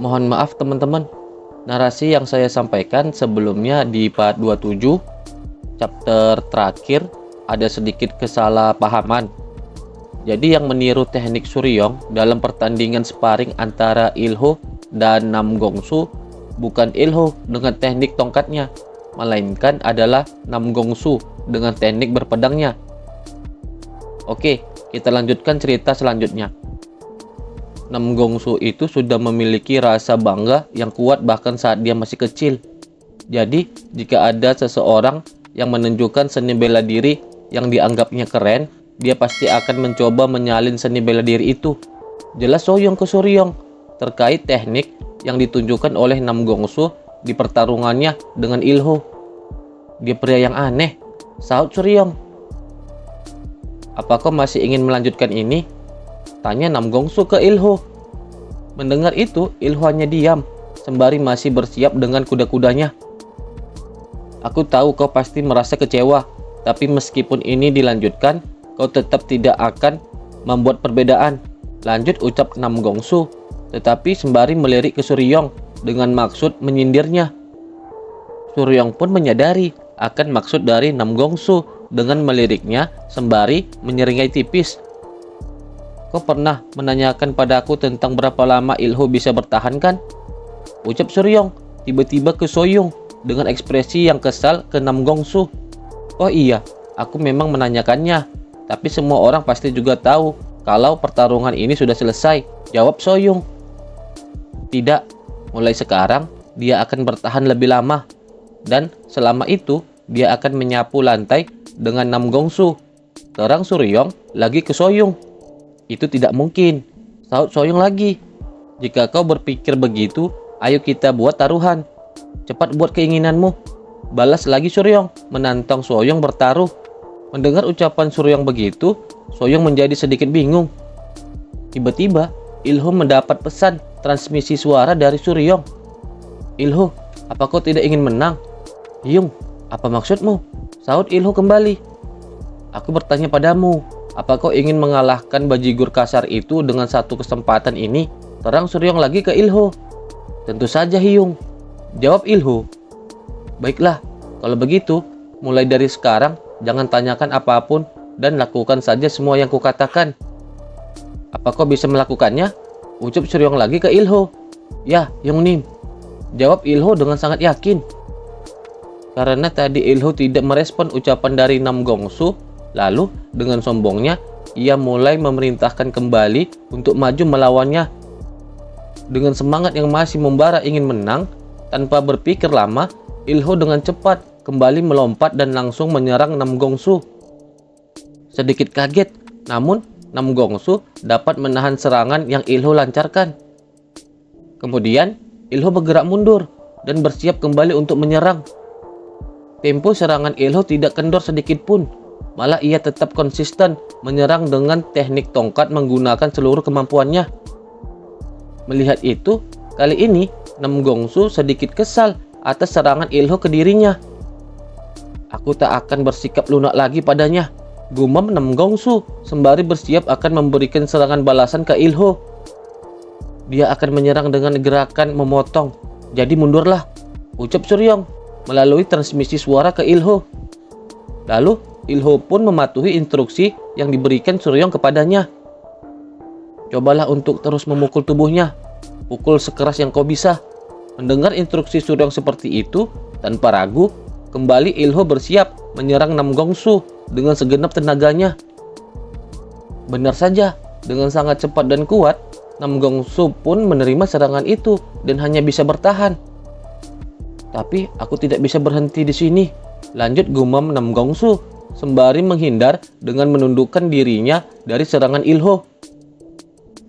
Mohon maaf teman-teman, narasi yang saya sampaikan sebelumnya di part 27 chapter terakhir ada sedikit kesalahpahaman. Jadi yang meniru teknik Suryong dalam pertandingan sparring antara Ilho dan Nam Gongsu bukan Ilho dengan teknik tongkatnya, melainkan adalah Nam Gongsu dengan teknik berpedangnya. Oke, kita lanjutkan cerita selanjutnya. Nam Gongsu itu sudah memiliki rasa bangga yang kuat bahkan saat dia masih kecil. Jadi, jika ada seseorang yang menunjukkan seni bela diri yang dianggapnya keren, dia pasti akan mencoba menyalin seni bela diri itu. Jelas Soyong ke Suryong terkait teknik yang ditunjukkan oleh Nam Gongsu di pertarungannya dengan Ilho. Dia pria yang aneh, sahut Suryong. Apakah masih ingin melanjutkan ini? Tanya Nam Gongsu ke Ilho. Mendengar itu, Ilho hanya diam, sembari masih bersiap dengan kuda-kudanya. Aku tahu kau pasti merasa kecewa, tapi meskipun ini dilanjutkan, kau tetap tidak akan membuat perbedaan. Lanjut ucap Nam Gongsu, tetapi sembari melirik ke Suryong dengan maksud menyindirnya. Suryong pun menyadari akan maksud dari Nam Gongsu dengan meliriknya sembari menyeringai tipis. Kau pernah menanyakan padaku tentang berapa lama Ilho bisa bertahan kan? Ucap Suryong tiba-tiba ke Soyong dengan ekspresi yang kesal ke Nam Gongsu. Oh iya, aku memang menanyakannya, tapi semua orang pasti juga tahu kalau pertarungan ini sudah selesai, jawab Soyong. Tidak, mulai sekarang dia akan bertahan lebih lama, dan selama itu dia akan menyapu lantai dengan Nam Gongsu. Terang Suryong lagi ke Soyong. Itu tidak mungkin, sahut Soyong lagi. Jika kau berpikir begitu, ayo kita buat taruhan. Cepat buat keinginanmu, balas lagi Suryong menantang Soyong bertaruh. Mendengar ucapan Suryong begitu, Soyong menjadi sedikit bingung. Tiba-tiba Ilho mendapat pesan transmisi suara dari Suryong. Ilho, apa kau tidak ingin menang? Hyung, apa maksudmu? Sahut Ilho kembali. Aku bertanya padamu, apa kau ingin mengalahkan bajigur kasar itu dengan satu kesempatan ini? Terang Suryong lagi ke Ilho. Tentu saja Hyung, jawab Ilho. Baiklah, kalau begitu, mulai dari sekarang jangan tanyakan apapun dan lakukan saja semua yang kukatakan. Apa kau bisa melakukannya? Ucap Suryong lagi ke Ilho. Ya, Yongnim, jawab Ilho dengan sangat yakin. Karena tadi Ilho tidak merespon ucapan dari Nam Gongsu, lalu dengan sombongnya ia mulai memerintahkan kembali untuk maju melawannya. Dengan semangat yang masih membara ingin menang, tanpa berpikir lama, Ilho dengan cepat kembali melompat dan langsung menyerang Nam Gongsu. Sedikit kaget, namun Nam Gongsu dapat menahan serangan yang Ilho lancarkan. Kemudian Ilho bergerak mundur dan bersiap kembali untuk menyerang. Tempo serangan Ilho tidak kendor sedikit pun, malah ia tetap konsisten menyerang dengan teknik tongkat menggunakan seluruh kemampuannya. Melihat itu, kali ini Nam Gongsu sedikit kesal atas serangan Ilho ke dirinya. Aku tak akan bersikap lunak lagi padanya, gumam Nam Gongsu sembari bersiap akan memberikan serangan balasan ke Ilho. Dia akan menyerang dengan gerakan memotong, jadi mundurlah, ucap Suryong melalui transmisi suara ke Ilho. Lalu Ilho pun mematuhi instruksi yang diberikan Suryong kepadanya. Cobalah untuk terus memukul tubuhnya, pukul sekeras yang kau bisa. Mendengar instruksi Suryong seperti itu, tanpa ragu, kembali Ilho bersiap menyerang Nam Gongsu dengan segenap tenaganya. Benar saja, dengan sangat cepat dan kuat, Nam Gongsu pun menerima serangan itu dan hanya bisa bertahan. Tapi aku tidak bisa berhenti di sini, lanjut gumam Nam Gongsu sembari menghindar dengan menundukkan dirinya dari serangan Ilho.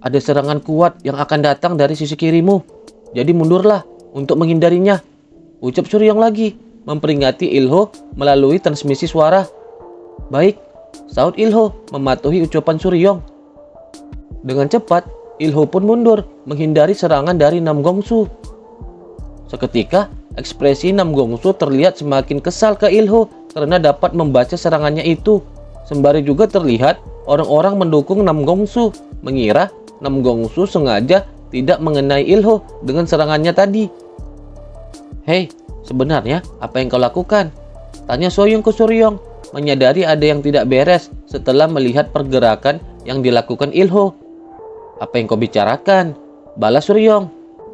Ada serangan kuat yang akan datang dari sisi kirimu, jadi mundurlah untuk menghindarinya, ucap Suryong lagi memperingati Ilho melalui transmisi suara. Baik, sahut Ilho mematuhi ucapan Suryong. Dengan cepat, Ilho pun mundur menghindari serangan dari Nam Gongsu. Seketika, ekspresi Nam Gongsu terlihat semakin kesal ke Ilho karena dapat membaca serangannya itu. Sembari juga terlihat orang-orang mendukung Nam Gongsu mengira Nam Gongsu sengaja tidak mengenai Ilho dengan serangannya tadi. "Hei, sebenarnya apa yang kau lakukan?" tanya Soyong ke Suryong, menyadari ada yang tidak beres setelah melihat pergerakan yang dilakukan Ilho. "Apa yang kau bicarakan?" balas Suryong.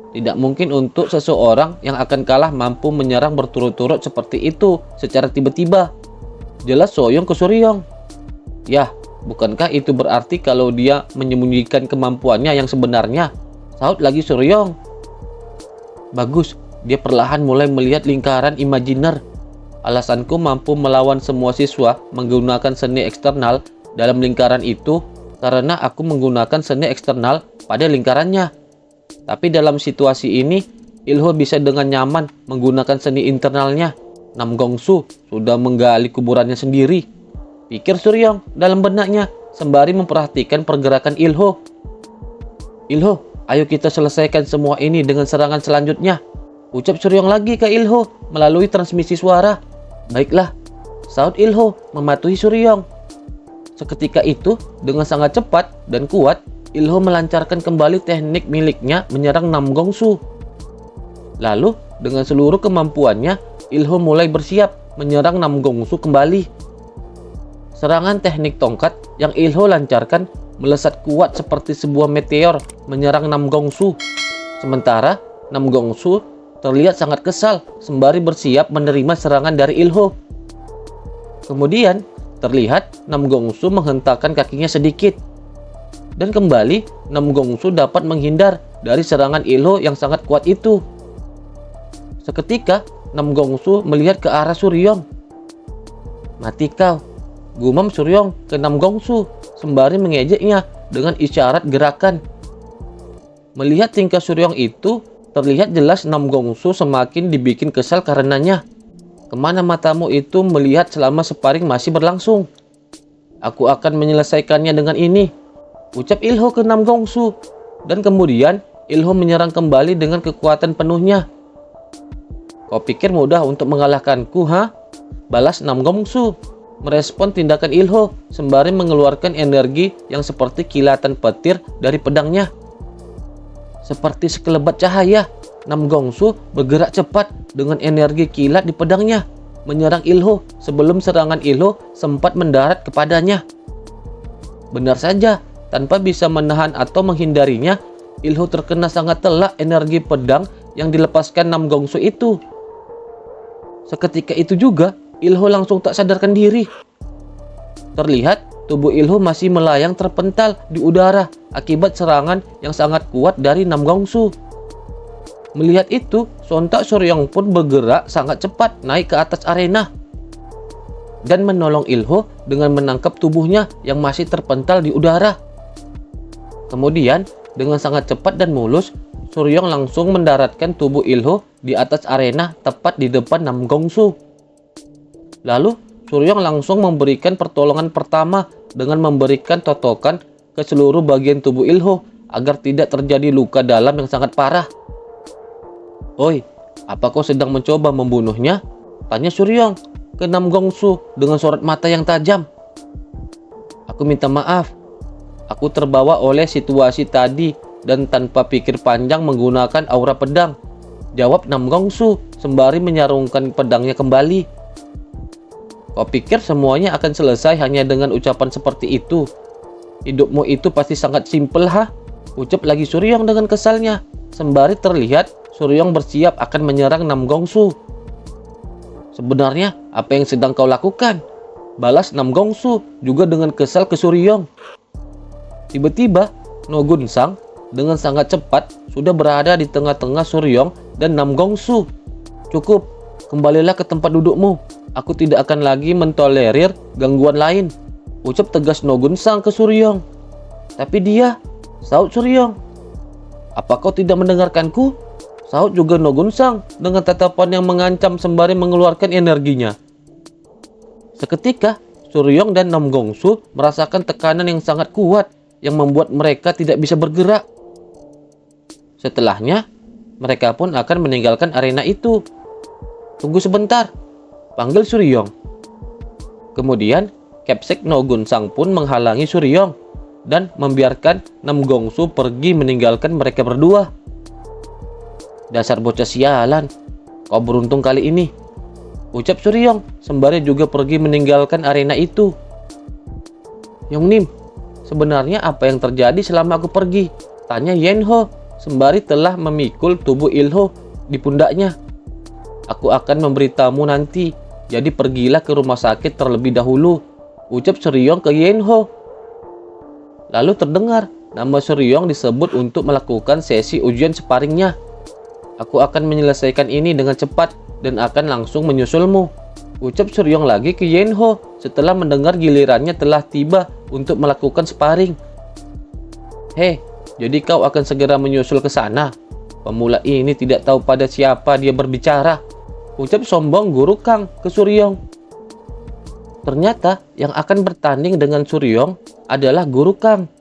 Tidak mungkin untuk seseorang yang akan kalah mampu menyerang berturut-turut seperti itu secara tiba-tiba, jelas Soyong ke Suryong. "Yah, bukankah itu berarti kalau dia menyembunyikan kemampuannya yang sebenarnya?" saut lagi Suryong. "Bagus, dia perlahan mulai melihat lingkaran imajiner. Alasanku mampu melawan semua siswa menggunakan seni eksternal dalam lingkaran itu karena aku menggunakan seni eksternal pada lingkarannya. Tapi dalam situasi ini, Ilho bisa dengan nyaman menggunakan seni internalnya. Namgongsu sudah menggali kuburannya sendiri," pikir Suryong dalam benaknya sembari memperhatikan pergerakan Ilho. "Ilho, ayo kita selesaikan semua ini dengan serangan selanjutnya," ucap Suryong lagi ke Ilho melalui transmisi suara. "Baiklah," saut Ilho mematuhi Suryong. Seketika itu, dengan sangat cepat dan kuat, Ilho melancarkan kembali teknik miliknya menyerang Namgongsu. Lalu, dengan seluruh kemampuannya, Ilho mulai bersiap menyerang Namgongsu kembali. Serangan teknik tongkat yang Ilho lancarkan melesat kuat seperti sebuah meteor menyerang Namgongsu. Sementara Namgongsu terlihat sangat kesal sembari bersiap menerima serangan dari Ilho. Kemudian terlihat Namgongsu menghentakkan kakinya sedikit. Dan kembali Namgongsu dapat menghindar dari serangan Ilho yang sangat kuat itu. Seketika Namgongsu melihat ke arah Suryong. "Mati kau," gumam Suryong ke Namgongsu sembari mengejeknya dengan isyarat gerakan. Melihat tingkah Suryong itu, terlihat jelas Namgongsu semakin dibikin kesal karenanya. "Kemana matamu itu melihat selama sparring masih berlangsung? Aku akan menyelesaikannya dengan ini," ucap Ilho ke Namgongsu. Dan kemudian Ilho menyerang kembali dengan kekuatan penuhnya. "Kau pikir mudah untuk mengalahkanku, ha?" balas Namgongsu, merespon tindakan Ilho sembari mengeluarkan energi yang seperti kilatan petir dari pedangnya. Seperti sekelebat cahaya, Namgongsu bergerak cepat dengan energi kilat di pedangnya, menyerang Ilho sebelum serangan Ilho sempat mendarat kepadanya. Benar saja, tanpa bisa menahan atau menghindarinya, Ilho terkena sangat telak energi pedang yang dilepaskan Namgongsu itu. Seketika itu juga, Ilho langsung tak sadarkan diri. Terlihat tubuh Ilho masih melayang terpental di udara akibat serangan yang sangat kuat dari Namgongsu. Melihat itu, sontak Suryong pun bergerak sangat cepat naik ke atas arena dan menolong Ilho dengan menangkap tubuhnya yang masih terpental di udara. Kemudian, dengan sangat cepat dan mulus, Suryong langsung mendaratkan tubuh Ilho di atas arena tepat di depan Namgongsu. Lalu, Suryong langsung memberikan pertolongan pertama dengan memberikan totokan ke seluruh bagian tubuh Ilho agar tidak terjadi luka dalam yang sangat parah. "Oi, apa kau sedang mencoba membunuhnya?" tanya Suryong ke Namgongsu dengan sorot mata yang tajam. "Aku minta maaf. Aku terbawa oleh situasi tadi dan tanpa pikir panjang menggunakan aura pedang," jawab Namgongsu sembari menyarungkan pedangnya kembali. "Kau pikir semuanya akan selesai hanya dengan ucapan seperti itu? Hidupmu itu pasti sangat simpel, ha?" ucap lagi Suryong dengan kesalnya, sembari terlihat Suryong bersiap akan menyerang Namgongsu. "Sebenarnya apa yang sedang kau lakukan?" balas Namgongsu juga dengan kesal ke Suryong. Tiba-tiba No Gunsang dengan sangat cepat sudah berada di tengah-tengah Suryong dan Namgongsu. "Cukup, kembalilah ke tempat dudukmu. Aku tidak akan lagi mentolerir gangguan lain," ucap tegas No Gunsang ke Suryong. "Tapi dia," saut Suryong. "Apa kau tidak mendengarkanku?" saut juga No Gunsang dengan tatapan yang mengancam sembari mengeluarkan energinya. Seketika, Suryong dan Namgongsu merasakan tekanan yang sangat kuat yang membuat mereka tidak bisa bergerak. Setelahnya, mereka pun akan meninggalkan arena itu. "Tunggu sebentar," panggil Suryong. Kemudian, Capsek No Gunsang pun menghalangi Suryong dan membiarkan Nam Gongsu pergi meninggalkan mereka berdua. Dasar bocah sialan, kau beruntung kali ini, ucap Suryong sembari juga pergi meninggalkan arena itu. Yongnim, sebenarnya apa yang terjadi selama aku pergi? Tanya Yenho sembari telah memikul tubuh Ilho di pundaknya. Aku akan memberitamu nanti, jadi pergilah ke rumah sakit terlebih dahulu, ucap Suryong ke Yenho. Lalu terdengar nama Suryong disebut untuk melakukan sesi ujian sparringnya. Aku akan menyelesaikan ini dengan cepat dan akan langsung menyusulmu, ucap Suryong lagi ke Yenho setelah mendengar gilirannya telah tiba untuk melakukan sparring. Hei, jadi kau akan segera menyusul ke sana? Pemula ini tidak tahu pada siapa dia berbicara, ucap sombong Guru Kang ke Suryong. Ternyata yang akan bertanding dengan Suryong adalah Guru Kang.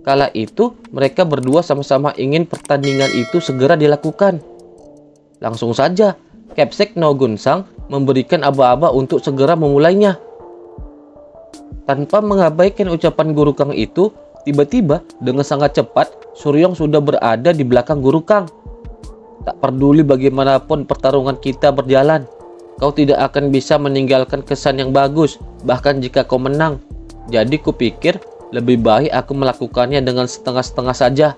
Kala itu mereka berdua sama-sama ingin pertandingan itu segera dilakukan. Langsung saja Capsek No Gunsang memberikan aba-aba untuk segera memulainya. Tanpa mengabaikan ucapan Guru Kang itu, tiba-tiba dengan sangat cepat Suryong sudah berada di belakang Guru Kang. Tak peduli bagaimanapun pertarungan kita berjalan, kau tidak akan bisa meninggalkan kesan yang bagus bahkan jika kau menang. Jadi kupikir lebih baik aku melakukannya dengan setengah-setengah saja,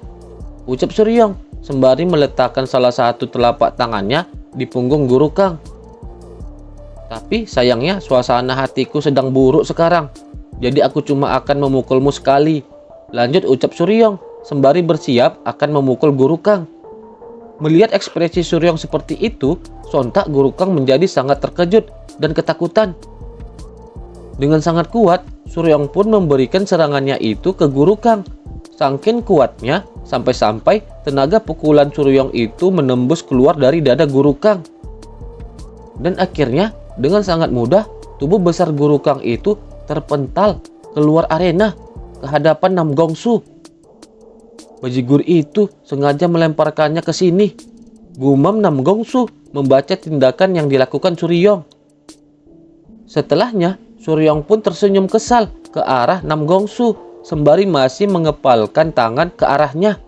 ucap Suryong sembari meletakkan salah satu telapak tangannya di punggung Guru Kang. Tapi sayangnya suasana hatiku sedang buruk sekarang, jadi aku cuma akan memukulmu sekali, lanjut ucap Suryong sembari bersiap akan memukul Guru Kang. Melihat ekspresi Suryong seperti itu, sontak Guru Kang menjadi sangat terkejut dan ketakutan. Dengan sangat kuat, Suryong pun memberikan serangannya itu ke Guru Kang. Saking kuatnya, sampai-sampai tenaga pukulan Suryong itu menembus keluar dari dada Guru Kang. Dan akhirnya, dengan sangat mudah, tubuh besar Guru Kang itu terpental keluar arena ke hadapan Nam Gongsu. Bajigur itu sengaja melemparkannya ke sini, gumam Nam Gongsu membaca tindakan yang dilakukan Suryong. Setelahnya, Suryong pun tersenyum kesal ke arah Nam Gongsu sembari masih mengepalkan tangan ke arahnya.